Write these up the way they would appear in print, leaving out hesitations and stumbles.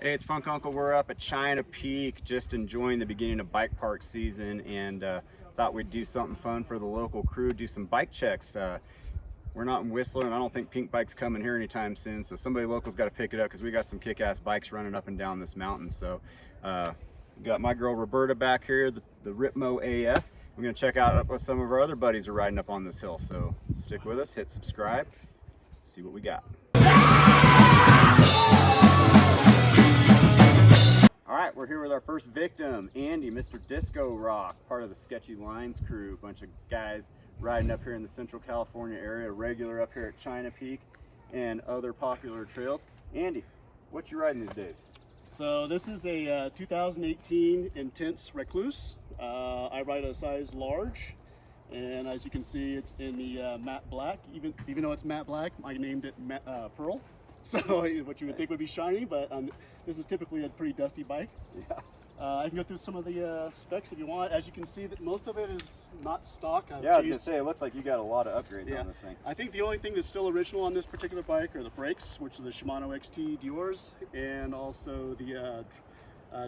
Hey, it's Punk Uncle. We're up at China Peak, just enjoying the beginning of bike park season, and thought we'd do something fun for the local crew, do some bike checks. We're not in Whistler, and I don't think Pink Bike's coming here anytime soon, so somebody local's got to pick it up because we got some kick-ass bikes running up and down this mountain. So we got my girl Roberta back here, the Ripmo AF. We're going to check out what some of our other buddies are riding up on this hill, so stick with us, hit subscribe, see what we got. All right, we're here with our first victim, Andy, Mr. Disco Rock, part of the Sketchy Lines crew. A bunch of guys riding up here in the Central California area, regular up here at China Peak and other popular trails. Andy, what you riding these days? So this is a 2018 Intense Recluse. I ride a size large, and as you can see, it's in the matte black. Even though it's matte black, I named it Pearl. So what you would think would be shiny, but this is typically a pretty dusty bike. Yeah. I can go through some of the specs if you want. As you can see, that most of it is not stock. Yeah, I was gonna say, it looks like you got a lot of upgrades on this thing. I think the only thing that's still original on this particular bike are the brakes, which are the Shimano XT Diors, and also the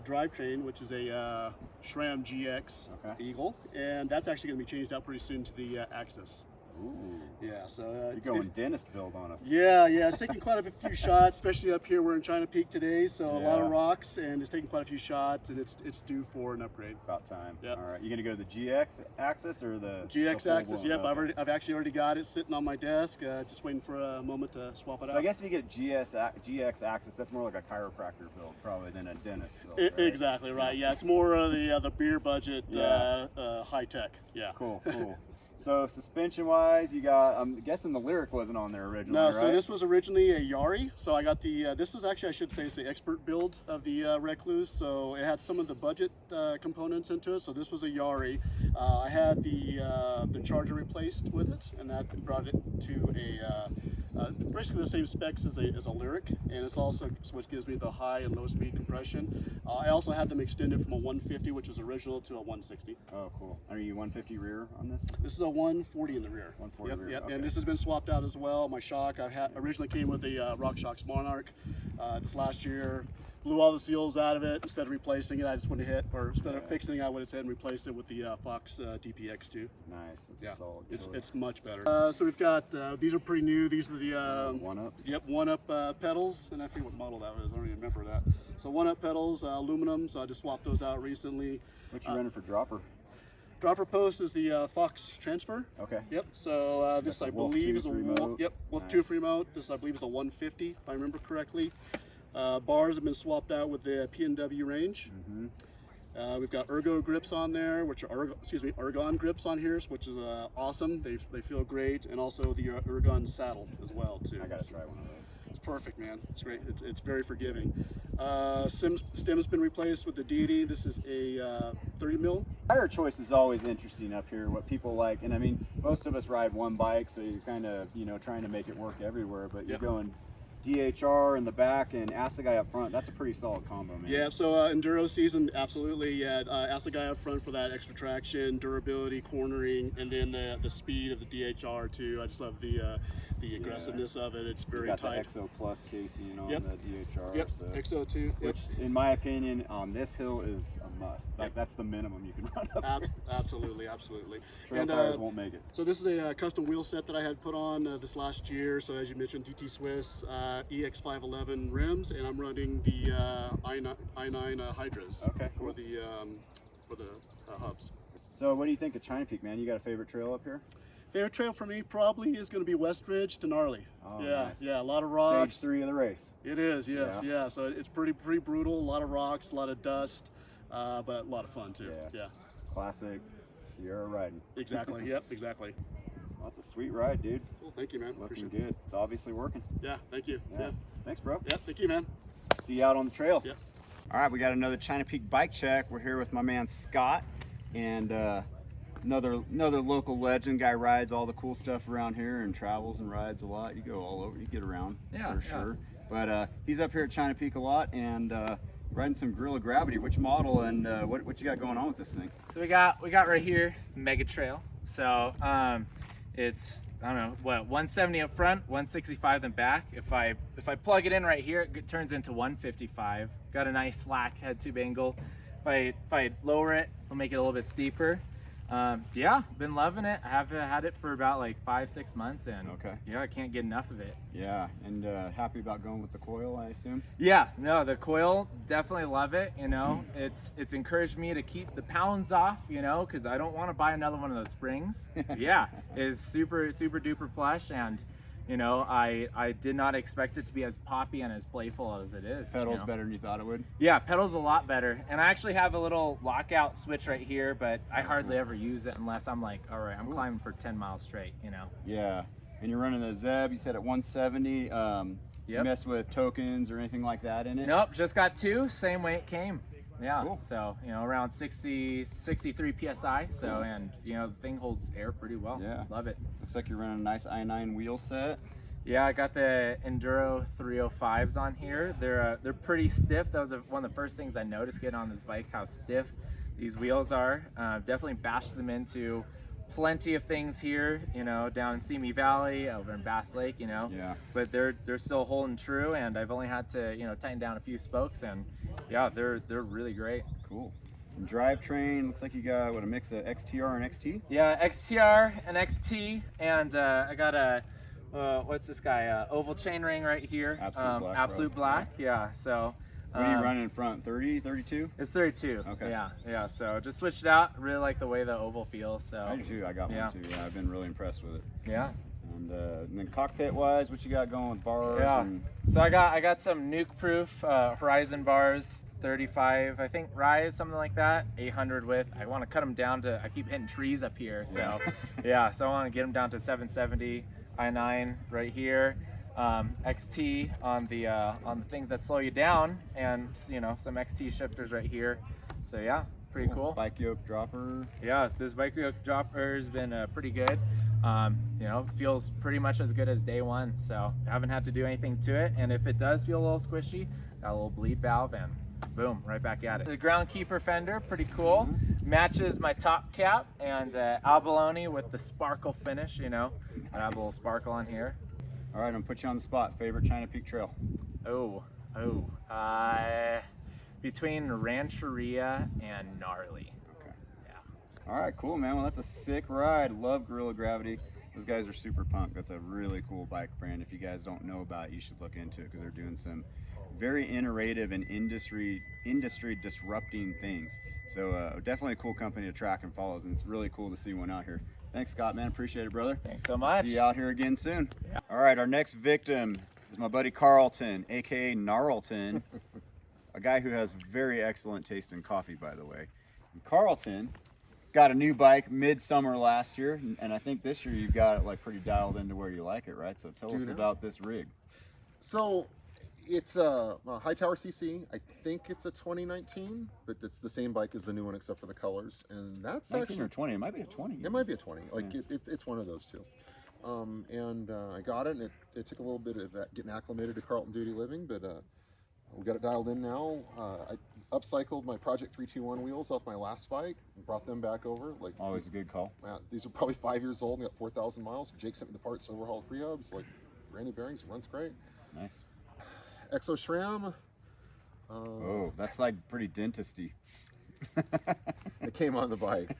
drivetrain, which is a SRAM GX Eagle, and that's actually going to be changed out pretty soon to the Axis. Ooh. Yeah, so you're going dentist build on us. Yeah, it's taking quite a few shots, especially up here. We're in China Peak today, so a lot of rocks, and it's taking quite a few shots, and it's due for an upgrade. About time. Yep. All right, you gonna go to the GX Axis or the GX Axis? Yep, okay. I've actually already got it sitting on my desk, just waiting for a moment to swap it out. So I guess if you get GX Axis, that's more like a chiropractor build probably than a dentist build. Right? Exactly right. Yeah, it's more of the beer budget, high tech. Yeah. Cool. So suspension-wise, you got, I'm guessing the Lyric wasn't on there originally, No, right? so this was originally a Yari. So I got the, this was actually, I should say, it's the expert build of the Recluse. So it had some of the budget components into it. So this was a Yari. I had the charger replaced with it, and that brought it to basically the same specs as a Lyric, and it's also which gives me the high and low speed compression. I also had them extended from a 150, which was original, to a 160. Oh, cool. Are you 150 rear on this? This is a 140 in the rear. 140 rear. Yep. Okay. And this has been swapped out as well. My shock, originally came with the RockShox Monarch. This last year, blew all the seals out of it. Instead of replacing it, I just went ahead, or instead of fixing it, I went ahead and replaced it with the Fox DPX2. Nice. That's a solid choice. It's much better. So we've got, these are pretty new. These are the one-ups. Yep, one-up pedals, and I forget what model that was. I don't even remember that. So one-up pedals, aluminum. So I just swapped those out recently. What you running for dropper? Dropper post is the Fox Transfer. Okay. Yep. So this I believe is a Wolf 2 remote. This I believe is a 150 if I remember correctly. Bars have been swapped out with the P&W range. We've got ergo grips on there, which are Ergon grips on here, which is awesome. They feel great, and also the Ergon saddle as well too. I gotta try one of those. It's perfect, man. It's great. It's very forgiving. Stem's been replaced with the Deity. This is a 30 mil. Tire choice is always interesting up here. What people like, and I mean, most of us ride one bike, so you're kind of trying to make it work everywhere. But you're going DHR in the back and Assegai up front. That's a pretty solid combo, man. Yeah, so enduro season, absolutely. Yeah, Assegai up front for that extra traction, durability, cornering, and then the speed of the DHR too. I just love the aggressiveness of it. It's very tight. The XO Plus casing on the DHR. Yep, so. XO too. Which, in my opinion, on this hill is a must. Like that's the minimum you can run up here. Absolutely. Trail tires won't make it. So this is a custom wheel set that I had put on this last year. So as you mentioned, DT Swiss. EX511 rims, and I'm running the i9 Hydras for the hubs. So what do you think of China Peak, man? You got a favorite trail up here? Favorite trail for me probably is going to be West Ridge to Gnarly. Oh, nice. A lot of rocks. Stage 3 of the race. It is, yes, yeah. So it's pretty brutal. A lot of rocks, a lot of dust, but a lot of fun too. Yeah. Classic Sierra riding. Exactly. Yep. Exactly. Well, that's a sweet ride, dude. Well, thank you, man. Looking good. It's obviously working. Yeah, thank you. Yeah. Thanks, bro. Yeah, thank you, man. See you out on the trail. Yeah. All right, we got another China Peak bike check. We're here with my man Scott, and another local legend. Guy rides all the cool stuff around here and travels and rides a lot. You go all over. You get around for sure. But he's up here at China Peak a lot and riding some Gorilla Gravity. Which model and what you got going on with this thing? So we got right here Mega Trail. So it's I don't know, what, 170 up front, 165 in back. If I plug it in right here, it turns into 155. Got a nice slack head tube angle. If I lower it, I'll make it a little bit steeper. Yeah, been loving it. I have had it for about like 5-6 months, and Okay. yeah, I can't get enough of it. Yeah, and happy about going with the coil, I assume. Yeah, no, the coil, definitely love it. You know, it's encouraged me to keep the pounds off, you know, because I don't want to buy another one of those springs. Yeah, it's super duper plush, and you know, I did not expect it to be as poppy and as playful as it is. Pedals you know? better than you thought it would. Yeah, pedals a lot better. And I actually have a little lockout switch right here, but I hardly ever use it unless I'm like, all right, I'm climbing for 10 miles straight, you know? Yeah, and you're running the Zeb, you said at 170. You Yep. mess with tokens or anything like that in it? Nope, just got 2, same way it came. Yeah, Cool. so, you know, around 63 PSI. So, and, you know, the thing holds air pretty well. Yeah. Love it. Looks like you're running a nice i9 wheel set. Yeah, I got the Enduro 305s on here. They're pretty stiff. That was one of the first things I noticed getting on this bike, how stiff these wheels are. Definitely bashed them into plenty of things here, you know, down in Simi Valley, over in Bass Lake, you know. Yeah. But they're still holding true, and I've only had to, you know, tighten down a few spokes, and yeah, they're really great. Cool. And drivetrain, looks like you got, what, a mix of XTR and XT? Yeah, XTR and XT, and I got a what's this guy? Oval chainring right here. Absolute Black, Absolute bro. Black. Yeah. So. What are you running in front? 30, 32? It's 32. Okay. Yeah. So just switched it out. Really like the way the oval feels. So. I do too. I got Yeah. one too. Yeah, I've been really impressed with it. Yeah. And then cockpit wise, what you got going with bars? Yeah. And So I got some nuke proof Horizon bars, 35 I think rise, something like that, 800 width. I want to cut them down to. I keep hitting trees up here, so yeah. So I want to get them down to 770 i9 right here. XT on the things that slow you down, and you know, some XT shifters right here. So yeah, pretty cool. Bike yoke dropper. Yeah, this bike yoke dropper has been pretty good. You know, feels pretty much as good as day one, so I haven't had to do anything to it. And if it does feel a little squishy, got a little bleed valve, and boom, right back at it. The ground keeper fender, pretty cool. Matches my top cap, and abalone with the sparkle finish, you know. I have a little sparkle on here. All right, I'm gonna put you on the spot. Favorite China Peak Trail? Between Rancheria and Gnarly. Okay. Yeah. All right, cool, man. Well, that's a sick ride. Love Gorilla Gravity. Those guys are super punk. That's a really cool bike brand. If you guys don't know about it, you should look into it because they're doing some very innovative and industry disrupting things. So definitely a cool company to track and follow, and it's really cool to see one out here. Thanks, Scott, man. Appreciate it, brother. Thanks so much. See you out here again soon. Yeah. All right, our next victim is my buddy Carlton, aka Gnarlton, a guy who has very excellent taste in coffee, by the way. And Carlton got a new bike midsummer last year, and I think this year you've got it like pretty dialed into where you like it, right? So tell us about this rig. So it's a high tower CC. I think it's a 2019, but it's the same bike as the new one except for the colors. And that's 19 actually or 20? It might be a 20. it might be a 20. Like Yeah. it's one of those two. I got it, and it took a little bit of getting acclimated to Carlton Duty Living, but we got it dialed in now. I upcycled my Project 321 wheels off my last bike and brought them back over. Like Always a good call. these are probably 5 years old and got 4,000 miles. Jake sent me the parts to overhaul free hubs, like brand new bearings, runs great. Nice. Exo SRAM. Oh, that's like pretty dentisty. It came on the bike.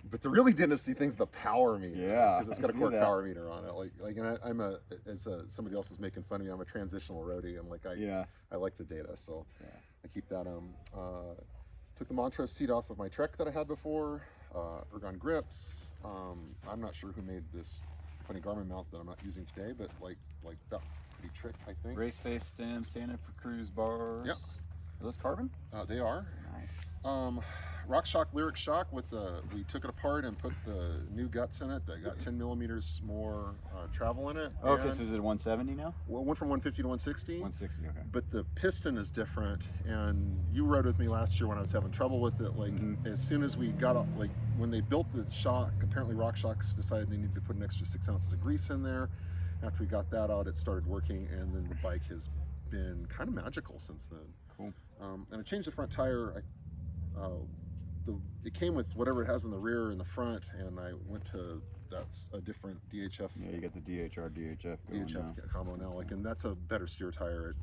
But the really dynasty thing's the power meter. Yeah, Because it's got I a see core that. power meter on it. And somebody else is making fun of me, I'm a transitional roadie, and I like the data, so Yeah. I keep that. Took the Montrose seat off of my Trek that I had before. Ergon grips. I'm not sure who made this funny Garmin mount that I'm not using today, but like that's pretty trick, I think. Race face stem, stand-up for cruise bars. Yep. Are those carbon? They are. Nice. Rock Shock Lyric Shock with we took it apart and put the new guts in it that got 10 millimeters more travel in it. Okay, And- so is it 170 now? well, it went from 150 to 160. 160, okay. But the piston is different, and you rode with me last year when I was having trouble with it. Like as soon as we got up, like when they built the shock, apparently Rock Shocks decided they needed to put an extra 6 ounces of grease in there. After we got that out, it started working, and then the bike has been kind of magical since then. Cool. And I changed the front tire. It came with whatever it has in the rear and the front, and I went to that's a different DHF. Yeah, you got the DHR DHF going DHF now. combo now, like, and that's a better steer tire.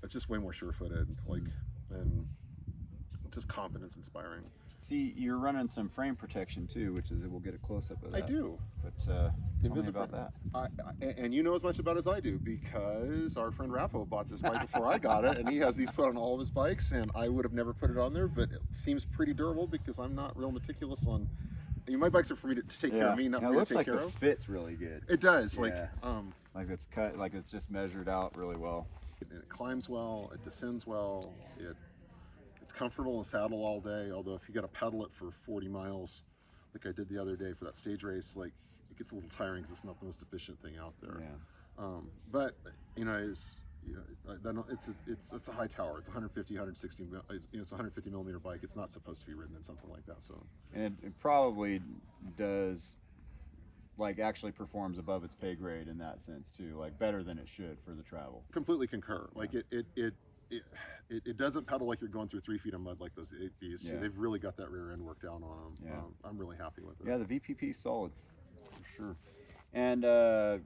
It's just way more sure-footed, like, and just confidence inspiring. See, you're running some frame protection too, which is, we'll get a close up of that. I do. But tell me about that. And you know as much about it as I do, because our friend Raffo bought this bike before I got it, and he has these put on all of his bikes, and I would have never put it on there, but it seems pretty durable because I'm not real meticulous on. My bikes are for me to take care of me, not for me to take care of. It looks like the fit's really good. It does, Yeah. like It's cut, like it's just measured out really well. it climbs well, it descends well, it's comfortable in the saddle all day. Although if you got to pedal it for 40 miles, like I did the other day for that stage race, like it gets a little tiring because it's not the most efficient thing out there. Yeah. But it's a high tower. It's 150, 160. It's a 150 millimeter bike. It's not supposed to be ridden in something like that. So. And it probably does, like, actually performs above its pay grade in that sense too, like better than it should for the travel. Completely concur. Like it doesn't pedal like you're going through 3 feet of mud like these two. Yeah. They've really got that rear end worked out on them. Yeah. I'm really happy with it. Yeah, the VPP is solid for sure. And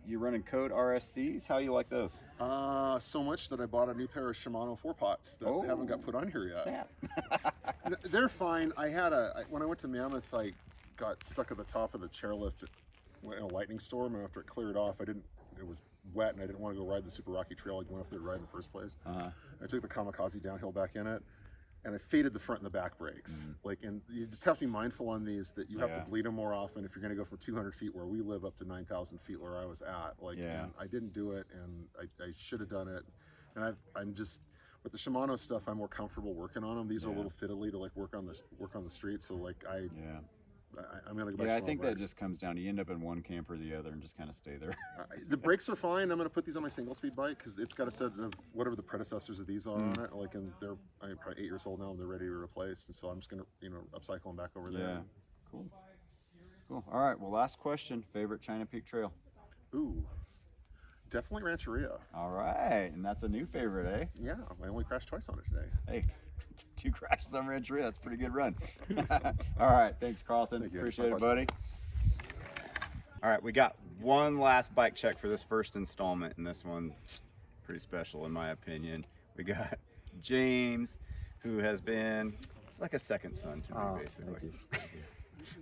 you're running Code RSCs. How you like those? So much that I bought a new pair of Shimano 4-pots that haven't got put on here yet. Snap. They're fine. When I went to Mammoth, I got stuck at the top of the chairlift in a lightning storm, and after it cleared off, it was wet, and I didn't want to go ride the super rocky trail I went up there to ride in the first place. I took the Kamikaze downhill back in it, and I faded the front and the back brakes. And you just have to be mindful on these that you have to bleed them more often if you're going to go from 200 feet where we live up to 9,000 feet where I was at. And I didn't do it, and I should have done it. And I'm just with the Shimano stuff, I'm more comfortable working on them. These are a little fiddly to like work on the street. So like I'm gonna go back. Yeah, I think that just comes down. You end up in one camp or the other, and just kind of stay there. The brakes are fine. I'm gonna put these on my single speed bike because it's got a set of whatever the predecessors of these are on it. Like, and they're probably 8 years old now, and they're ready to be replaced. And so I'm just gonna upcycle them back over there. Yeah, cool. All right. Well, last question. Favorite China Peak trail? Ooh, definitely Rancheria. All right, and that's a new favorite, eh? Yeah, I only crashed twice on it today. Hey, 2 crashes on Rancheria. That's a pretty good run. All right, thanks, Carlton. Thank you. Appreciate it, buddy. All right, we got one last bike check for this first installment, and this one pretty special in my opinion. We got James, who has been, it's like a second son to me, basically.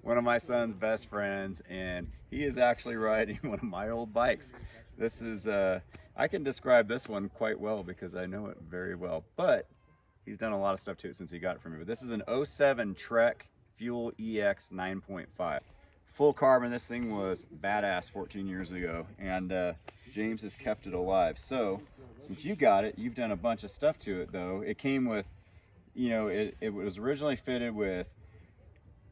One of my son's best friends, and he is actually riding one of my old bikes. This is, I can describe this one quite well because I know it very well, but he's done a lot of stuff to it since he got it from me. But this is an 07 Trek Fuel EX 9.5. Full carbon. This thing was badass 14 years ago, and James has kept it alive. So since you got it, you've done a bunch of stuff to it though. It came with, it was originally fitted with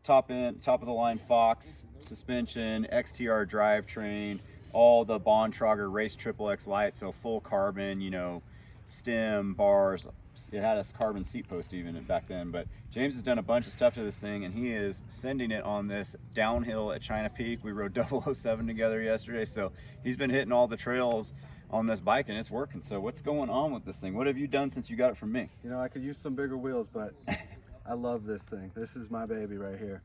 top of the line Fox suspension, XTR drivetrain, all the Bontrager Race Triple X lights, so full carbon, stem, bars. It had a carbon seat post even back then. But James has done a bunch of stuff to this thing, and he is sending it on this downhill at China Peak. We rode 007 together yesterday, so he's been hitting all the trails on this bike, and it's working. So what's going on with this thing? What have you done since you got it from me? I could use some bigger wheels, but I love this thing. This is my baby right here.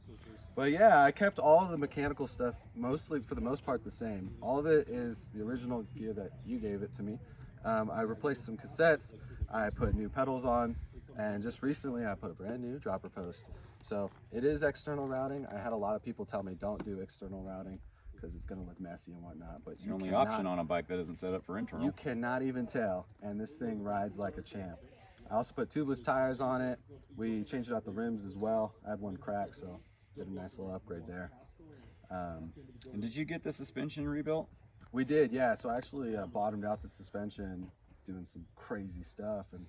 But yeah, I kept all of the mechanical stuff mostly, for the most part, the same. All of it is the original gear that you gave it to me. I replaced some cassettes, I put new pedals on, and just recently I put a brand new dropper post. So it is external routing. I had a lot of people tell me don't do external routing because it's going to look messy and whatnot. But It's the only option on a bike that isn't set up for internal. You cannot even tell, and this thing rides like a champ. I also put tubeless tires on it. We changed out the rims as well. I had one crack, so did a nice little upgrade there. And did you get the suspension rebuilt? We did, yeah. So I actually bottomed out the suspension, doing some crazy stuff, and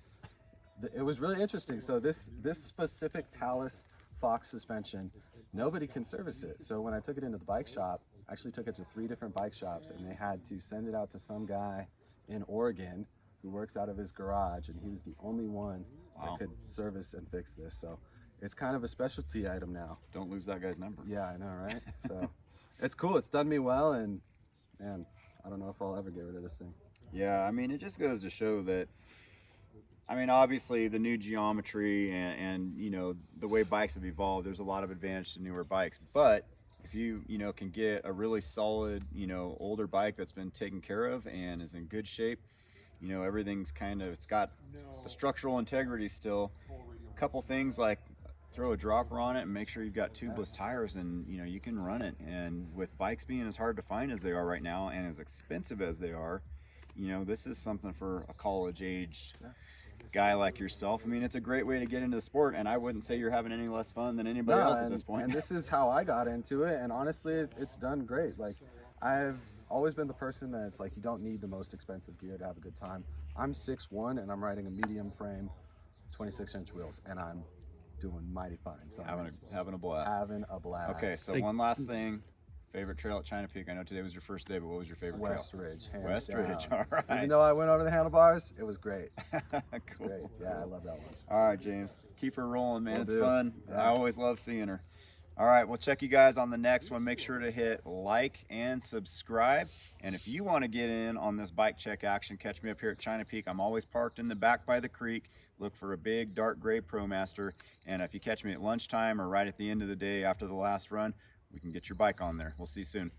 it was really interesting. So this specific Talus Fox suspension, nobody can service it. So when I took it into the bike shop, I actually took it to 3 different bike shops, and they had to send it out to some guy in Oregon who works out of his garage, and he was the only one that could service and fix this. So it's kind of a specialty item now. Don't lose that guy's number. Yeah, I know, right? So it's cool. It's done me well, and man, I don't know if I'll ever get rid of this thing. Yeah, I mean, it just goes to show that, I mean, obviously the new geometry and the way bikes have evolved, there's a lot of advantage to newer bikes. But if you can get a really solid, older bike that's been taken care of and is in good shape, everything's it's got the structural integrity still. A couple things like throw a dropper on it and make sure you've got tubeless tires, and you can run it. And with bikes being as hard to find as they are right now and as expensive as they are, this is something for a college age guy like yourself. I mean, it's a great way to get into the sport, and I wouldn't say you're having any less fun than anybody else at this point. And this is how I got into it, and honestly, it's done great. Like, I've always been the person that's like, you don't need the most expensive gear to have a good time. I'm 6'1", and I'm riding a medium frame, 26-inch wheels, and I'm doing mighty fine. So having a blast. Having a blast. Okay, so one last thing. Favorite trail at China Peak? I know today was your first day, but what was your favorite West trail? Ridge, hands West down. Ridge, all right. Even though I went over the handlebars, it was great. Cool. Great. Yeah, I love that one. All right, James. Keep her rolling, man. Will It's do. fun. Yeah. I always love seeing her. All right, we'll check you guys on the next one. Make sure to hit like and subscribe. And if you want to get in on this bike check action, catch me up here at China Peak. I'm always parked in the back by the creek. Look for a big dark gray ProMaster. And if you catch me at lunchtime or right at the end of the day after the last run, we can get your bike on there. We'll see you soon.